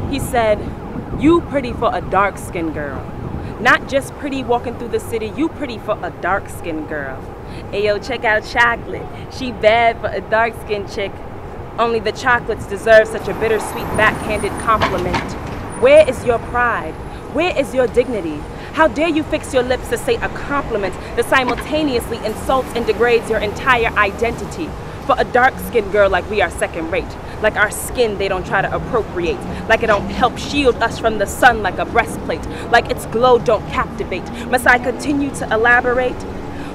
He said, "You pretty for a dark-skinned girl. Not just pretty walking through the city, you pretty for a dark-skinned girl. Ayo, check out chocolate. She bad for a dark-skinned chick. Only the chocolates deserve such a bittersweet backhanded compliment. Where is your pride? Where is your dignity? How dare you fix your lips to say a compliment that simultaneously insults and degrades your entire identity? For a dark-skinned girl like we are second-rate, like our skin they don't try to appropriate, like it don't help shield us from the sun like a breastplate, like its glow don't captivate. Must I continue to elaborate?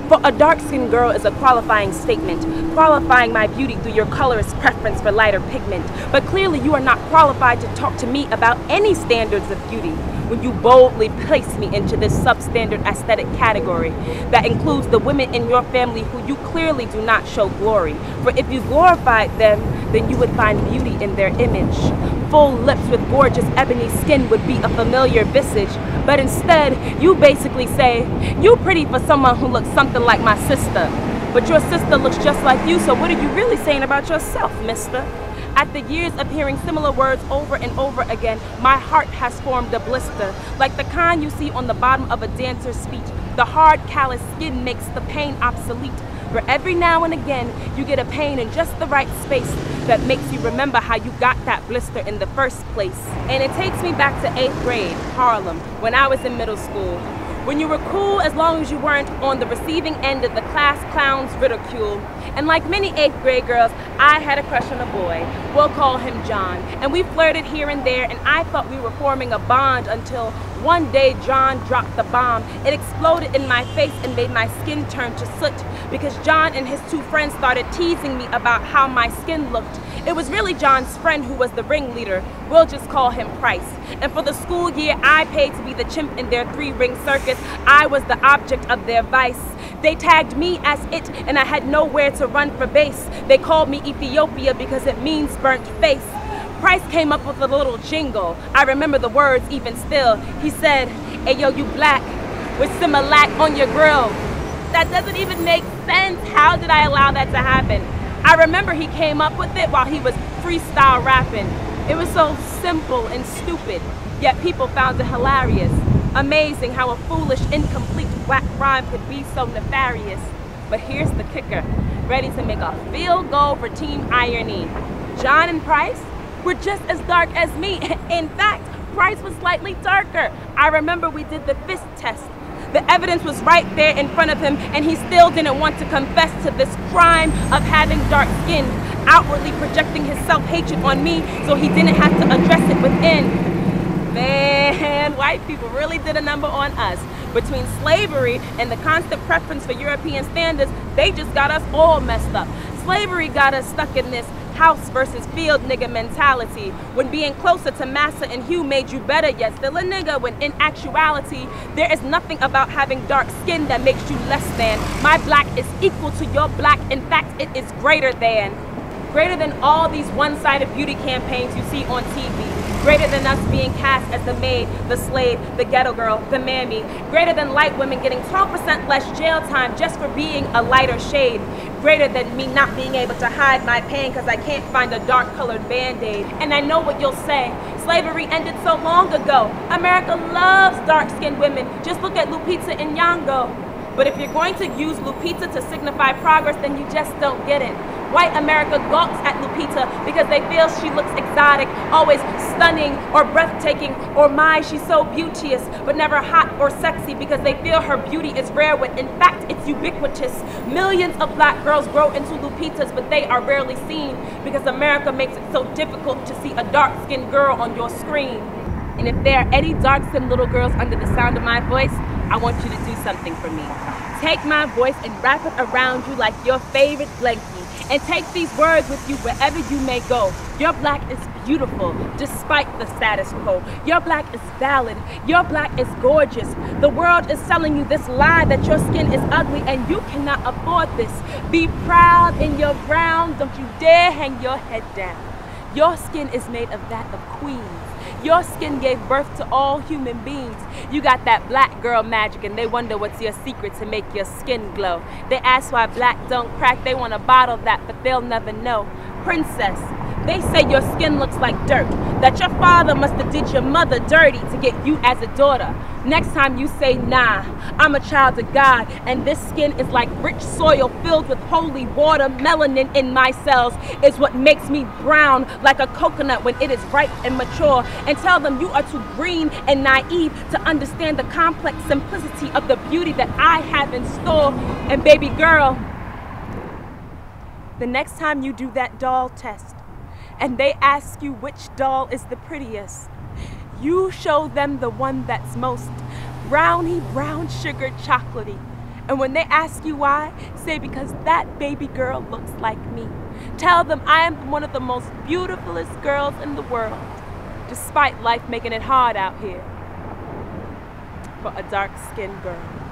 For a dark-skinned girl is a qualifying statement, qualifying my beauty through your colorist preference for lighter pigment. But clearly you are not qualified to talk to me about any standards of beauty when you boldly place me into this substandard aesthetic category that includes the women in your family who you clearly do not show glory. For if you glorified them, then you would find beauty in their image. Full lips with gorgeous ebony skin would be a familiar visage, but instead, you basically say, "You pretty for someone who looks something like my sister." But your sister looks just like you, so what are you really saying about yourself, mister? After years of hearing similar words over and over again, my heart has formed a blister, like the kind you see on the bottom of a dancer's feet. The hard, callous skin makes the pain obsolete. For every now and again, you get a pain in just the right space that makes you remember how you got that blister in the first place. And it takes me back to 8th grade, Harlem, when I was in middle school. When you were cool as long as you weren't on the receiving end of the class clown's ridicule. And like many 8th grade girls, I had a crush on a boy. We'll call him John. And we flirted here and there, and I thought we were forming a bond until one day John dropped the bomb. It exploded in my face and made my skin turn to soot because John and his two friends started teasing me about how my skin looked. It was really John's friend who was the ringleader. We'll just call him Price. And for the school year, I paid to be the chimp in their 3-ring circus. I was the object of their vice. They tagged me as it, and I had nowhere to run for base. They called me Ethiopia because it means burnt face. Price came up with a little jingle. I remember the words even still. He said, "Ayo, you black, with Similac on your grill." That doesn't even make sense. How did I allow that to happen? I remember he came up with it while he was freestyle rapping. It was so simple and stupid, yet people found it hilarious. Amazing how a foolish, incomplete whack rhyme could be so nefarious. But here's the kicker, ready to make a field goal for Team Irony. John and Price were just as dark as me. In fact, Price was slightly darker. I remember we did the fist test. The evidence was right there in front of him, and he still didn't want to confess to this crime of having dark skin, outwardly projecting his self-hatred on me so he didn't have to address it within. Man, white people really did a number on us. Between slavery and the constant preference for European standards, they just got us all messed up. Slavery got us stuck in this house versus field nigga mentality, when being closer to massa and hue made you better yet still a nigga, when in actuality there is nothing about having dark skin that makes you less than. My black is equal to your black. In fact, it is greater than all these one-sided beauty campaigns you see on TV. Greater than us being cast as the maid, the slave, the ghetto girl, the mammy. Greater than light women getting 12% less jail time just for being a lighter shade. Greater than me not being able to hide my pain because I can't find a dark-colored Band-Aid. And I know what you'll say. Slavery ended so long ago. America loves dark-skinned women. Just look at Lupita Nyong'o. But if you're going to use Lupita to signify progress, then you just don't get it. White America gawks at Lupita because they feel she looks exotic, always stunning or breathtaking, or my, she's so beauteous, but never hot or sexy because they feel her beauty is rare when in fact it's ubiquitous. Millions of black girls grow into Lupitas, but they are rarely seen because America makes it so difficult to see a dark-skinned girl on your screen. And if there are any dark-skinned little girls under the sound of my voice, I want you to do something for me. Take my voice and wrap it around you like your favorite blankie. And take these words with you wherever you may go. Your black is beautiful, despite the status quo. Your black is valid. Your black is gorgeous. The world is selling you this lie that your skin is ugly and you cannot afford this. Be proud in your brown. Don't you dare hang your head down. Your skin is made of that of queens. Your skin gave birth to all human beings. You got that black girl magic and they wonder what's your secret to make your skin glow. They ask why black don't crack, they want to bottle that, but they'll never know. Princess, They say your skin looks like dirt, that your father must have did your mother dirty to get you as a daughter. Next time you say, nah, I'm a child of God, and this skin is like rich soil filled with holy water. Melanin in my cells is what makes me brown like a coconut when it is ripe and mature. And tell them you are too green and naive to understand the complex simplicity of the beauty that I have in store. And baby girl, the next time you do that doll test, and they ask you which doll is the prettiest, you show them the one that's most brownie, brown sugar chocolatey. And when they ask you why, say because that baby girl looks like me. Tell them I am one of the most beautifulest girls in the world, despite life making it hard out here for a dark-skinned girl.